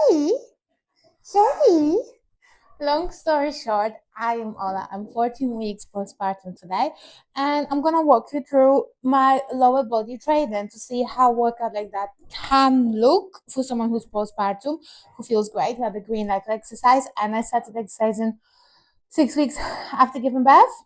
Hey, hey. Long story short, I am Ola. I'm 14 weeks postpartum today, and I'm gonna walk you through my lower body training to see how workout like that can look for someone who's postpartum, who feels great. We have the green light exercise, and I started exercising 6 weeks after giving birth.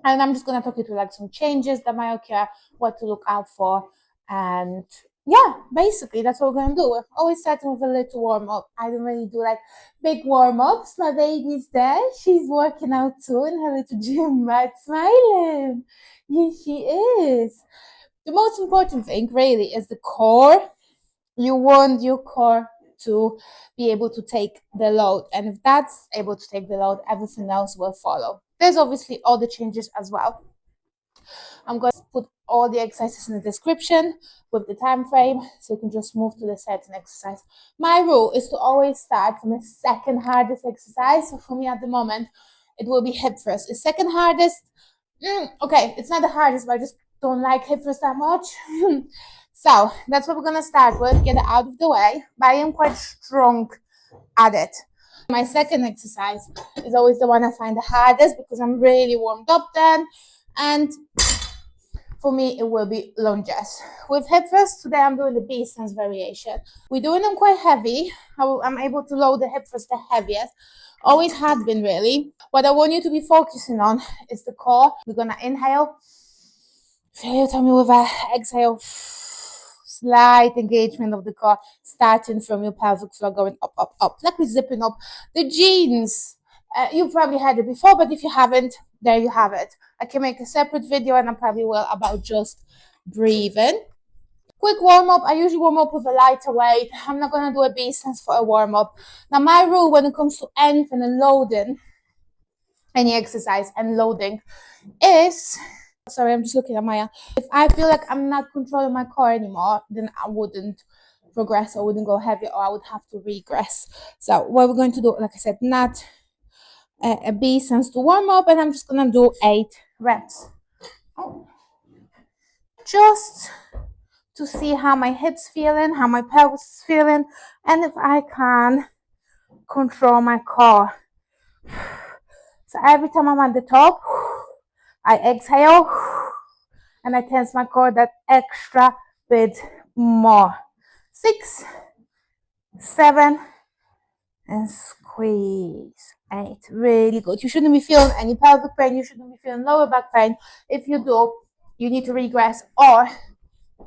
And I'm just gonna talk you through like some changes that might occur, what to look out for, and yeah, basically that's what we're gonna do. We're always starting with a little warm up. I don't really do like big warm ups. My baby's there. She's working out too in her little gym mat, smiling. Yes, she is. The most important thing really is the core. You want your core to be able to take the load, and if that's able to take the load, everything else will follow. There's obviously all the changes as well. I'm going to put all the exercises in the description with the time frame, so you can just move to the certain exercise. My rule is to always start from the second hardest exercise. So for me at the moment, it will be hip thrust. The second hardest, okay, it's not the hardest, but I just don't like hip thrust that much. So that's what we're gonna start with, get it out of the way, but I am quite strong at it. My second exercise is always the one I find the hardest because I'm really warmed up then, and for me it will be lunges. With hip thrust, today I'm doing the B stance variation. We're doing them quite heavy. I'm able to load the hip thrust the heaviest. Always had been really. What I want you to be focusing on is the core. We're gonna inhale. Feel your tummy with a exhale. Slight engagement of the core, starting from your pelvic floor, going up, up, up, like we're zipping up the jeans. You've probably had it before, but if you haven't, there you have it. I can make a separate video, and I probably will, about just breathing. Quick warm up. I usually warm up with a lighter weight. I'm not gonna do a B stance for a warm up. Now, my rule when it comes to anything and loading, any exercise and loading, is, sorry, I'm just looking at Maya. If I feel like I'm not controlling my core anymore, then I wouldn't progress, I wouldn't go heavy, or I would have to regress. So what we're going to do, like I said, not a B stance to warm up, and I'm just gonna do 8 reps. Just to see how my hips feeling, how my pelvis is feeling, and if I can control my core. So every time I'm at the top, I exhale and I tense my core that extra bit more. 6, 7, and squeeze. 8. Really good. You shouldn't be feeling any pelvic pain. You shouldn't be feeling lower back pain. If you do, you need to regress or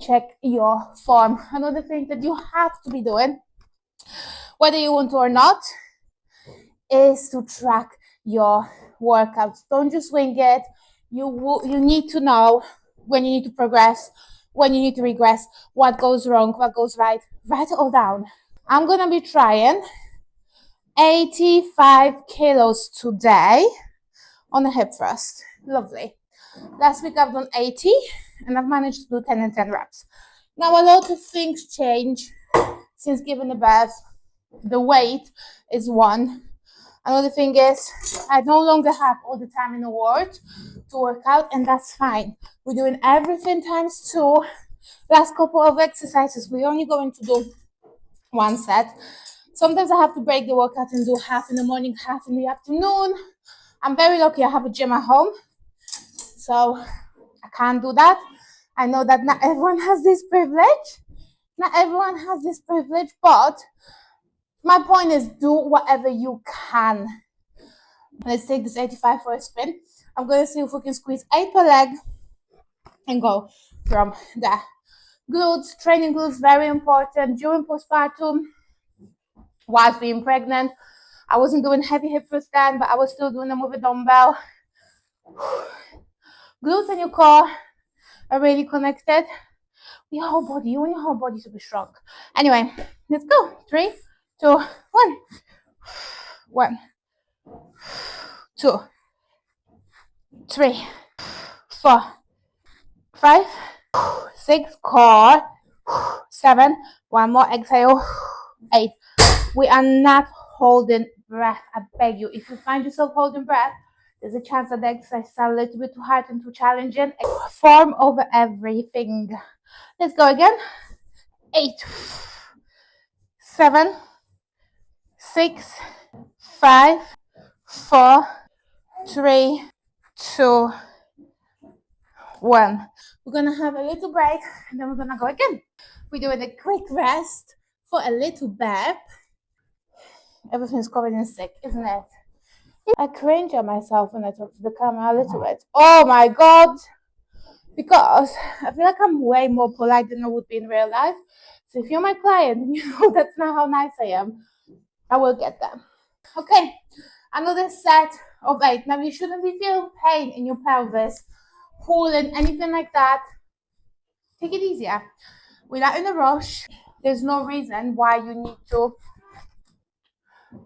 check your form. Another thing that you have to be doing, whether you want to or not, is to track your workouts. Don't just wing it. You need to know when you need to progress, when you need to regress, what goes wrong, what goes right. Write it all down. I'm gonna be trying 85 kilos today on a hip thrust. Lovely. Last week I've done 80 and I've managed to do 10 and 10 reps. Now a lot of things change since giving the birth. The weight is one. Another thing is I no longer have all the time in the world to work out, and that's fine. We're doing everything times 2. Last couple of exercises, we're only going to do 1 set. Sometimes I have to break the workout and do half in the morning, half in the afternoon. I'm very lucky I have a gym at home, so I can't do that. I know that not everyone has this privilege. Not everyone has this privilege, but my point is do whatever you can. Let's take this 85 for a spin. I'm going to see if we can squeeze 8 per leg and go from there. Glutes, training glutes, very important. During postpartum, whilst being pregnant, I wasn't doing heavy hip thrust then, but I was still doing them with a dumbbell. Glutes and your core are really connected. Your whole body, you want your whole body to be strong. Anyway, let's go. 3, 2, 1. 1, 2, 3, 4, 5, 6, core, 7, one more, exhale, 8. We are not holding breath. I beg you, if you find yourself holding breath, there's a chance that the exercises are a little bit too hard and too challenging. Form over everything. Let's go again. 8, 7, 6, 5, 4, 3, 2, 1. We're gonna have a little break and then we're gonna go again. We're doing a quick rest for a little bit. Everything's covered in sick, isn't it? I cringe at myself when I talk to the camera a little bit. Oh my god! Because I feel like I'm way more polite than I would be in real life. So if you're my client and you know that's not how nice I am, I will get them. Okay, another set of 8. Now you shouldn't be feeling pain in your pelvis, pulling, anything like that. Take it easier. We're not in a rush. There's no reason why you need to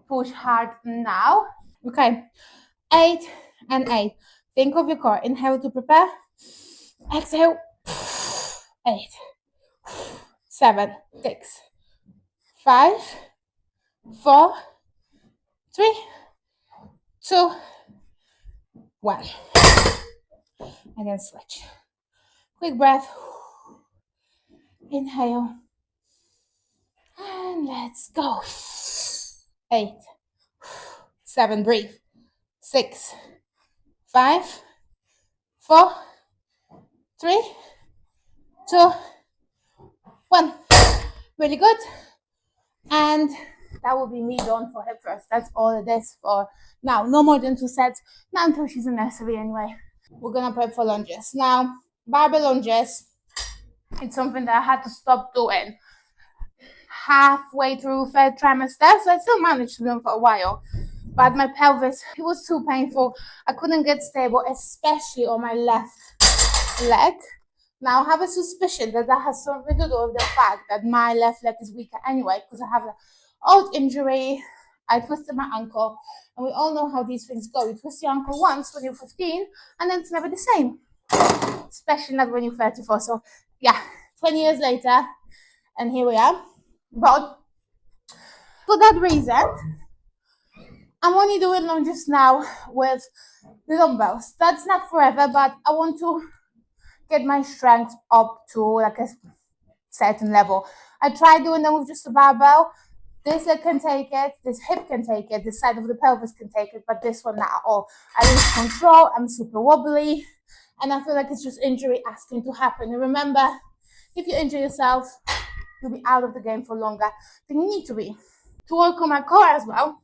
push hard now. Okay, 8 and 8. Think of your core. Inhale to prepare. Exhale. 8, 7, 6, 5, 4, 3, 2, 1. And then switch. Quick breath. Inhale. And let's go. 8, 7, breathe. 6, 5, 4, 3, 2, 1. Really good. And that will be me done for hip thrust. That's all it is for now. No more than 2 sets. Not until she's in nursery anyway. We're gonna prep for lunges. Now, barbell lunges, it's something that I had to stop doing halfway through 3rd trimester. So I still managed to do them for a while. But my pelvis, it was too painful. I couldn't get stable, especially on my left leg. Now, I have a suspicion that that has something to do with the fact that my left leg is weaker anyway, because I have an old injury. I twisted my ankle, and we all know how these things go. You twist your ankle once when you're 15, and then it's never the same, especially not when you're 34. So, yeah, 20 years later, and here we are. But for that reason, I'm only doing lunges now with the dumbbells. That's not forever, but I want to get my strength up to like a certain level. I tried doing them with just a barbell. This leg can take it, this hip can take it, this side of the pelvis can take it, but this one not at all. I lose control, I'm super wobbly, and I feel like it's just injury asking to happen. And remember, if you injure yourself, you'll be out of the game for longer than you need to be. To work on my core as well,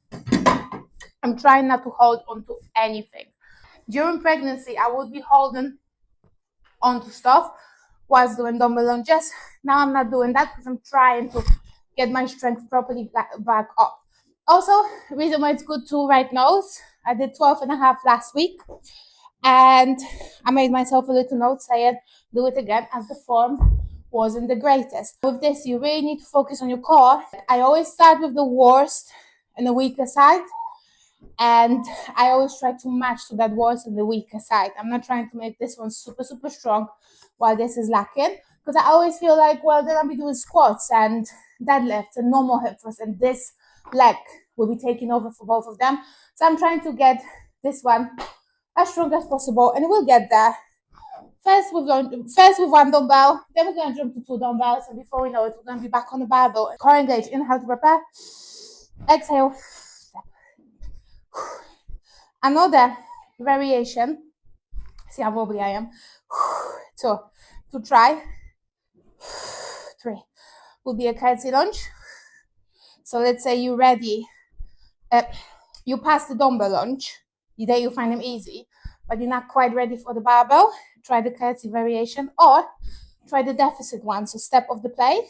I'm trying not to hold onto anything. During pregnancy, I would be holding onto stuff whilst doing dumbbell lunges. Now I'm not doing that because I'm trying to get my strength properly back up. Also, the reason why it's good to write notes, I did 12.5 last week, and I made myself a little note saying, do it again, as the form wasn't the greatest. With this, you really need to focus on your core. I always start with the worst and the weaker side, and I always try to match to that worst and the weaker side. I'm not trying to make this one super, super strong while this is lacking, because I always feel like, well, then I'll be doing squats and deadlifts and normal hip thrusts, and this leg will be taking over for both of them. So I'm trying to get this one as strong as possible, and we'll get there. First with one dumbbell, then we're going to jump to 2 dumbbells, and before we know it, we're going to be back on the barbell. Core engage, inhale to prepare, exhale, step. Another variation, see how wobbly I am, 2, to try, 3, will be a curtsy lunge. So let's say you're ready, you pass the dumbbell lunge, there you find them easy, but you're not quite ready for the barbell, try the curtsy variation, or try the deficit one, so step off the plate,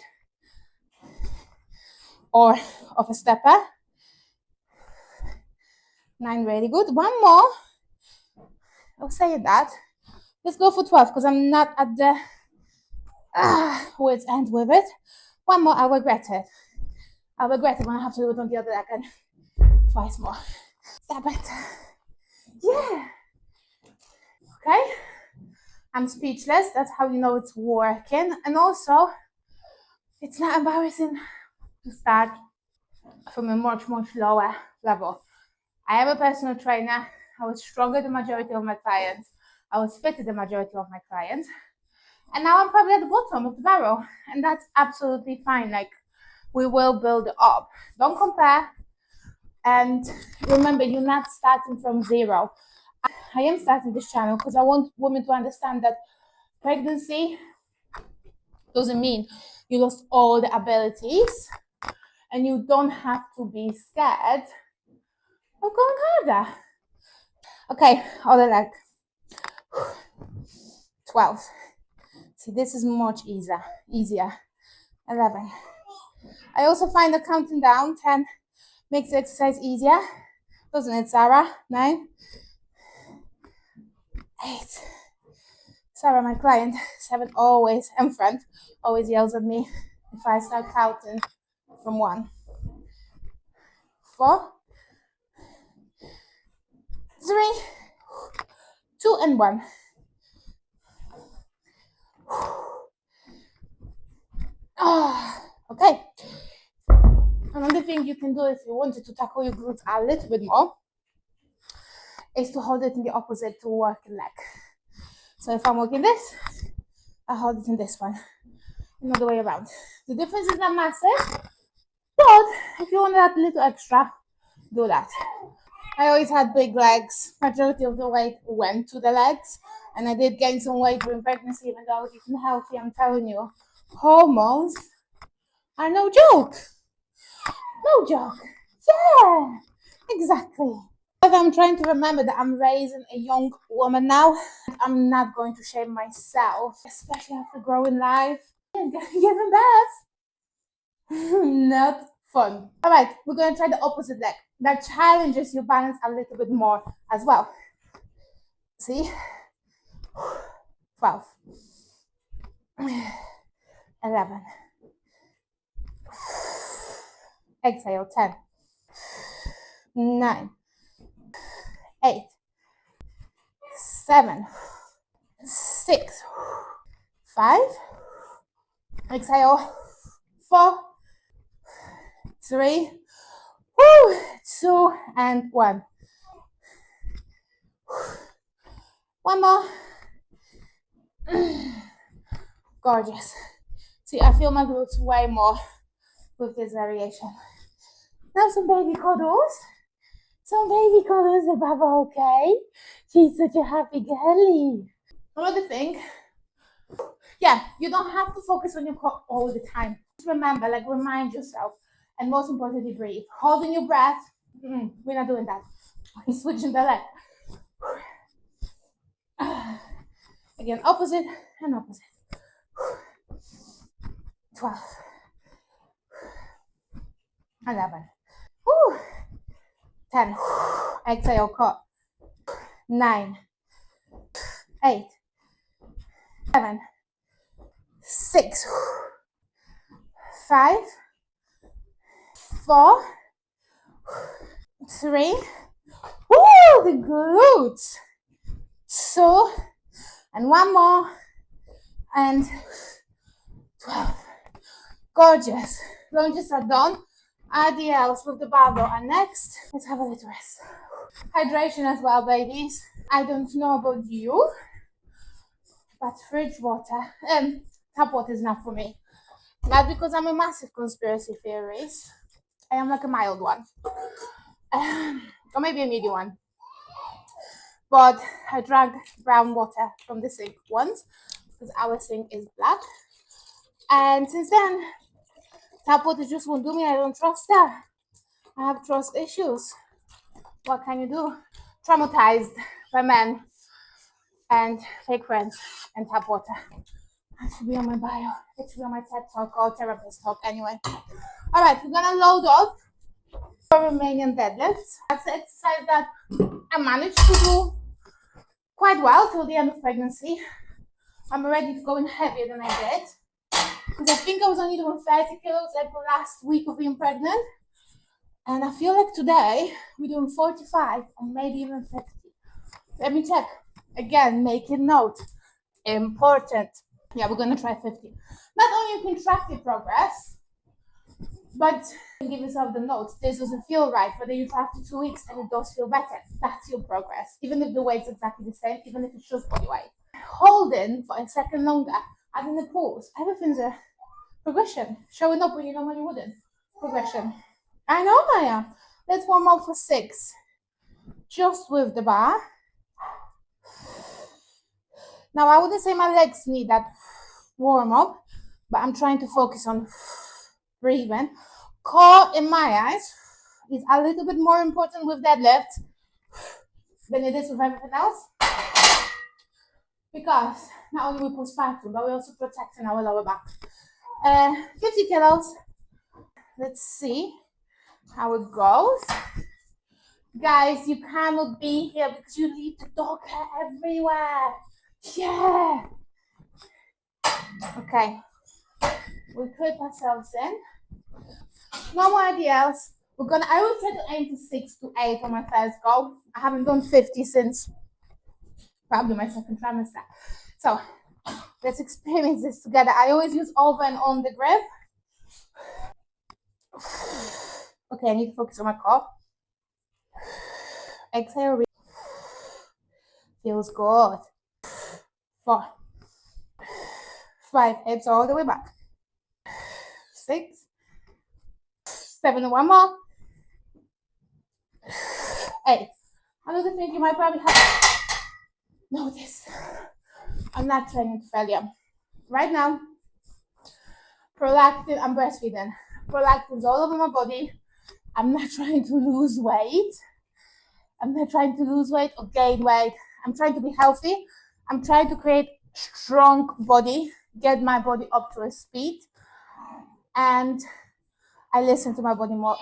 or off a stepper. 9, really good. One more. I was saying that. Let's go for 12, because I'm not at the wits end with it. One more, I'll regret it. I'll regret it when I have to do it on the other leg, and twice more. Step it. Yeah. Okay. I'm speechless. That's how you know it's working. And also, it's not embarrassing to start from a much, much lower level. I am a personal trainer. I was stronger than the majority of my clients. I was fitter than the majority of my clients. And now I'm probably at the bottom of the barrel. And that's absolutely fine. Like, we will build it up. Don't compare. And remember, you're not starting from zero. I am starting this channel because I want women to understand that pregnancy doesn't mean you lost all the abilities, and you don't have to be scared of going harder. Okay, other leg. 12. See, this is much easier. 11. I also find that counting down 10 makes the exercise easier, doesn't it, Sarah? 9. 8. Sarah, my client, 7, always, and friend, always yells at me if I start counting from 1. 4, 3, 2, and 1. Okay. Another thing you can do if you wanted to tackle your glutes a little bit more is to hold it in the opposite to work leg. So if I'm working this, I hold it in this one, not the way around. The difference is not massive, but if you want that little extra, do that. I always had big legs. Majority of the weight went to the legs, and I did gain some weight during pregnancy, even though I was eating healthy. I'm telling you, hormones are no joke. No joke. Yeah, exactly. But I'm trying to remember that I'm raising a young woman now. I'm not going to shame myself, especially after growing life and giving birth. Not fun. All right, we're going to try the opposite leg. That challenges your balance a little bit more as well. See? 12. 11. Exhale, 10. 9. 8. 7. 6. 5. Exhale. 4. 3. 2, and 1. One more. Gorgeous. See, I feel my glutes way more with this variation. Now some baby cuddles. Some baby cuddles of Baba, okay? She's such a happy girly. Another thing, yeah, you don't have to focus on your core all the time. Just remember, like, remind yourself, and most importantly, breathe. Holding your breath. We're not doing that. We're switching the leg. Again, opposite and opposite. 12. 11. 10. Exhale, cut. 9. 8. 7. 6. 5. 4. 3. Woo! The glutes. 2. And one more. And 12. Gorgeous. Lunges are done. RDLs with the barbell are next. Let's have a little rest. Hydration as well, babies. I don't know about you, but fridge water and tap water is not for me. Not because I'm a massive conspiracy theorist. I am like a mild one. Or maybe a medium one. But I drank brown water from the sink once because our sink is black. And since then, tap water just won't do me. I don't trust that. I have trust issues. What can you do? Traumatized by men and fake friends and tap water. That should be on my bio. It should be on my TED talk or therapist talk anyway. All right, we're gonna load up for Romanian deadlifts. That's the exercise that I managed to do quite well till the end of pregnancy. I'm already going heavier than I did because I think I was only doing 30 kilos like the last week of being pregnant. And I feel like today we're doing 45 or maybe even 50. Let me check. Again, make a note. Important. Yeah, we're gonna try 50. Not only you can track your progress, but you can give yourself the notes. This doesn't feel right, but then you try after 2 weeks and it does feel better. That's your progress. Even if the weight's exactly the same, even if it's just body weight. Holding for a second longer, adding a pause. Everything's a progression. Showing up when you normally wouldn't. Progression. I know, Maya. Let's warm up for 6, just with the bar. Now, I wouldn't say my legs need that warm up, but I'm trying to focus on breathing. Core, in my eyes, is a little bit more important with deadlift than it is with everything else, because not only we postpartum, but we're also protecting our lower back. 50 kilos. Let's see how it goes. Guys, you cannot be here because you leave the dog hair everywhere. Yeah. Okay. We clip ourselves in. No more rdls. I will try to aim for 6 to 8 on my first go. I haven't done 50 since probably my second trimester. So let's experience this together. I always use over and on the grip. Okay, I need to focus on my core. Exhale. Feels good. 4, 5, hips all the way back. 6, 7, one more. 8. Another thing you might probably have noticed, I'm not training to failure. Right now, prolactin, I'm breastfeeding. Prolactin's all over my body. I'm not trying to lose weight. I'm not trying to lose weight or gain weight. I'm trying to be healthy. I'm trying to create strong body, get my body up to a speed. And I listen to my body more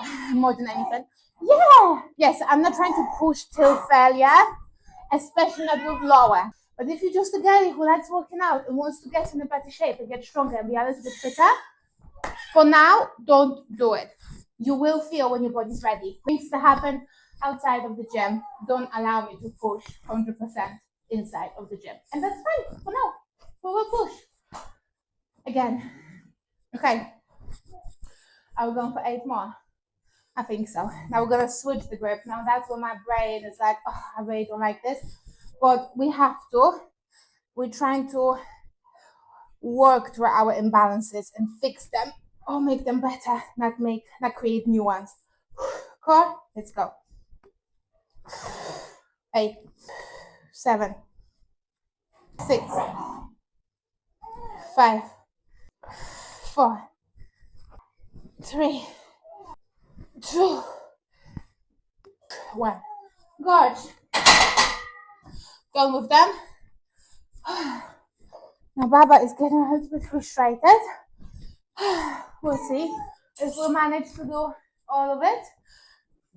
than anything. Yeah. Yes, I'm not trying to push till failure, especially not with lower. But if you're just a guy who likes working out and wants to get in a better shape and get stronger and be a little bit fitter, for now, don't do it. You will feel when your body's ready. Things to happen outside of the gym don't allow me to push 100% inside of the gym. And that's fine for now. We will push. Again. Okay. Are we going for 8 more? I think so. Now we're going to switch the grip. Now that's when my brain is like, oh, I really don't like this. But we have to. We're trying to work through our imbalances and fix them or make them better, not create new ones. Core, let's go. 8, 7, 6, 5, 4, 3, 2, 1. Gorge. Go with them. Now Baba is getting a little bit frustrated. We'll see if we'll manage to do all of it.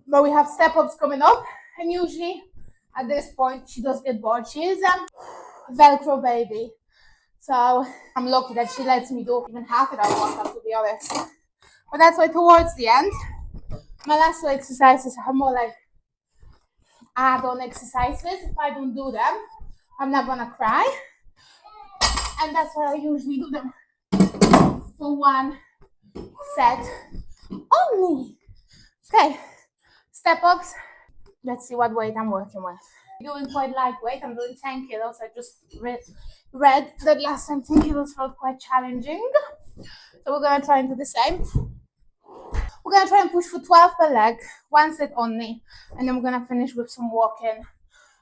But we have step-ups coming up, and usually at this point she does get bored. She is a Velcro baby. So I'm lucky that she lets me do even half of that workout, to be honest. But that's why towards the end, my last 2 exercises are more like add-on exercises. If I don't do them, I'm not gonna cry. And that's why I usually do them for 1 set only. Okay, step ups. Let's see what weight I'm working with. Doing quite lightweight. I'm doing 10 kilos. I just read that last time 10 kilos felt quite challenging. So we're gonna try and do the same. We're gonna try and push for 12 per leg, 1 set only, and then we're gonna finish with some walking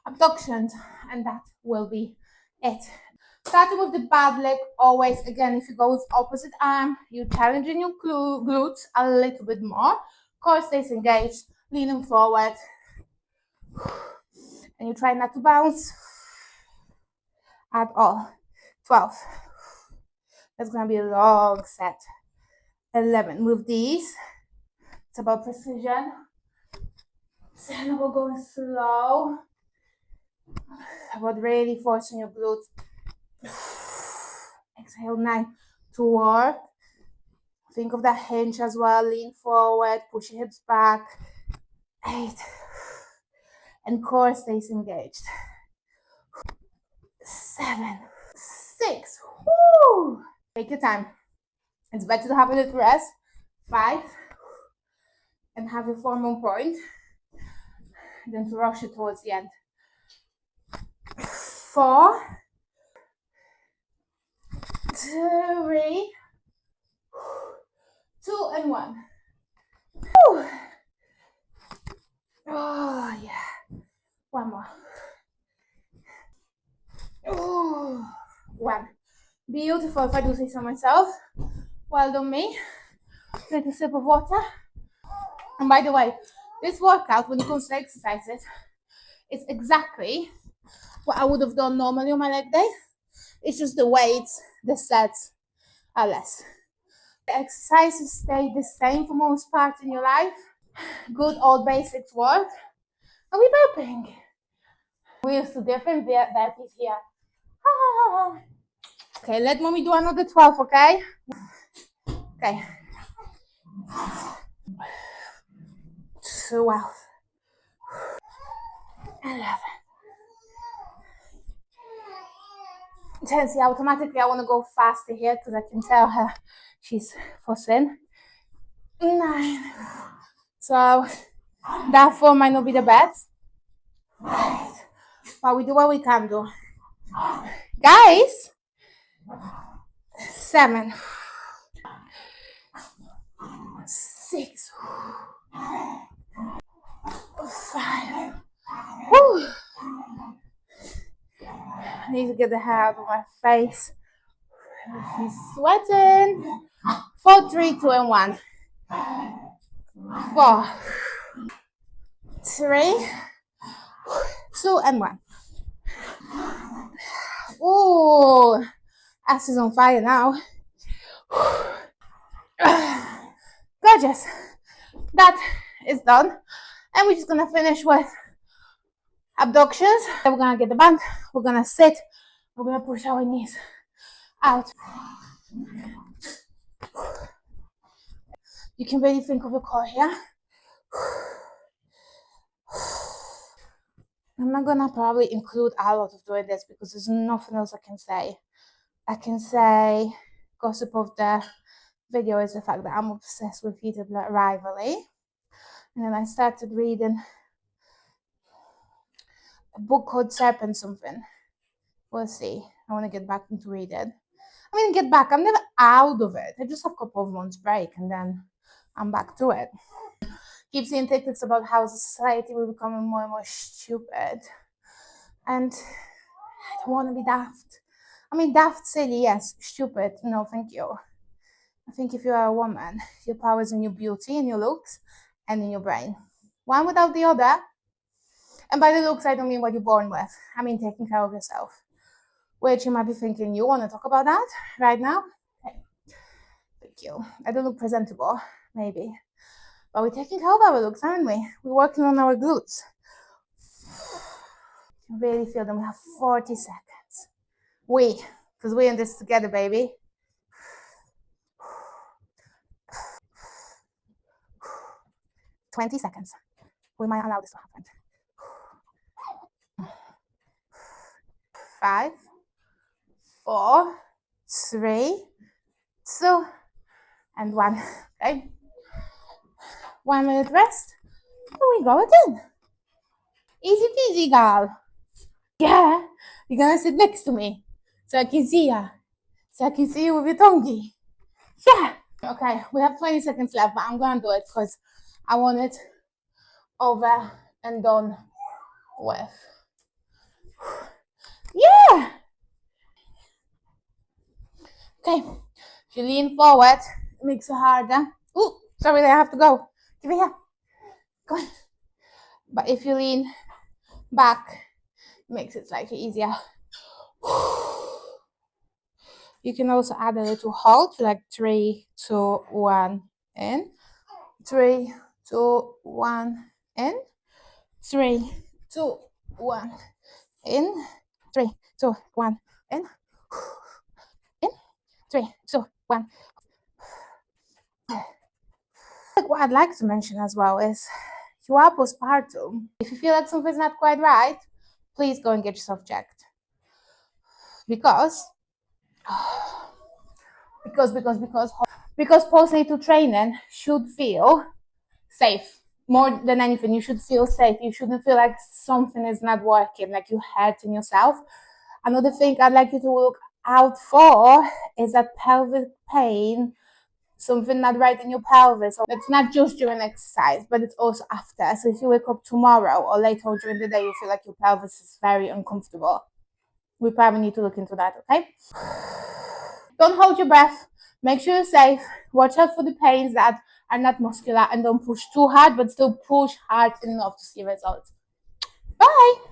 abductions, and that will be it. Starting with the bad leg, always, again, if you go with opposite arm, you're challenging your glutes a little bit more. Core stays engaged, leaning forward, and you try not to bounce at all. 12. That's gonna be a long set. 11. With these, it's about precision. 10, we're going slow. About really forcing your glutes. Exhale, 9 to work. Think of that hinge as well. Lean forward, push your hips back. 8. And core stays engaged. 7, 6. Woo! Take your time. It's better to have a little rest. 5. And have your form on point than to rush it towards the end. 4, 3, 2, and 1. Whew. One more. Ooh, one. Beautiful, if I do say so myself. Well done, me. Take a sip of water. And by the way, this workout, when it comes to exercises, it's exactly what I would have done normally on my leg day. It's just the weights, the sets are less. The exercises stay the same for most parts in your life. Good old basics work. Are we burping? We used to different burpees here. Okay, let mommy do another 12, okay? Okay. 12. 11. 10. See, automatically I want to go faster here because I can tell her she's fussing. 9. So that 4 might not be the best. But we do what we can do. Guys, 7. 6. 5. Woo. I need to get the hair out of my face. I'm sweating. 4, 3, 2, and 1. 4, 3, 2, and 1. Oh, ass is on fire now. Gorgeous. That is done. And we're just gonna finish with abductions. We're gonna get the band. We're gonna sit. We're gonna push our knees out. You can really think of your core here. I'm not gonna probably include a lot of doing this because there's nothing else I can say. I can say gossip of the video is the fact that I'm obsessed with heated rivalry. And then I started reading a book called Serpent something. We'll see. I want to get back into reading. I mean, get back. I'm never out of it. I just have a couple of months break and then I'm back to it. Keep seeing TikToks about how society will become more and more stupid. And I don't want to be daft. I mean, daft, silly, yes. Stupid, no, thank you. I think if you are a woman, your power is in your beauty, in your looks, and in your brain. One without the other. And by the looks, I don't mean what you're born with. I mean taking care of yourself. Which you might be thinking, you want to talk about that right now? Okay. Thank you. I don't look presentable, maybe. But we're taking care of our looks, aren't we? We're working on our glutes. You really feel them. We have 40 seconds. Because we're in this together, baby. 20 seconds. We might allow this to happen. 5, 4, 3, 2, and 1. Okay. 1 minute rest. Here we go again. Easy peasy, girl. Yeah, you're gonna sit next to me so I can see ya. So I can see you with your tonguey. Yeah. Okay, we have 20 seconds left, but I'm gonna do it because I want it over and done with. Yeah. Okay, if you lean forward, it makes it harder. Oh, sorry, I have to go. Give it here. Go on. But if you lean back, it makes it slightly easier. You can also add a little hold, like 3, 2, 1, in. 3, 2, 1, in. 3, 2, 1, in. 3, 2, 1, in. In. 3, 2, 1. What I'd like to mention as well is you are postpartum. If you feel like something's not quite right, please go and get yourself checked. Because postnatal training should feel safe. More than anything, you should feel safe. You shouldn't feel like something is not working, like you're hurting yourself. Another thing I'd like you to look out for is that pelvic pain something not right in your pelvis. So it's not just during exercise, but it's also after. So if you wake up tomorrow or later on during the day, you feel like your pelvis is very uncomfortable, we probably need to look into that, okay? Don't hold your breath. Make sure you're safe. Watch out for the pains that are not muscular, and don't push too hard, but still push hard enough to see results. Bye.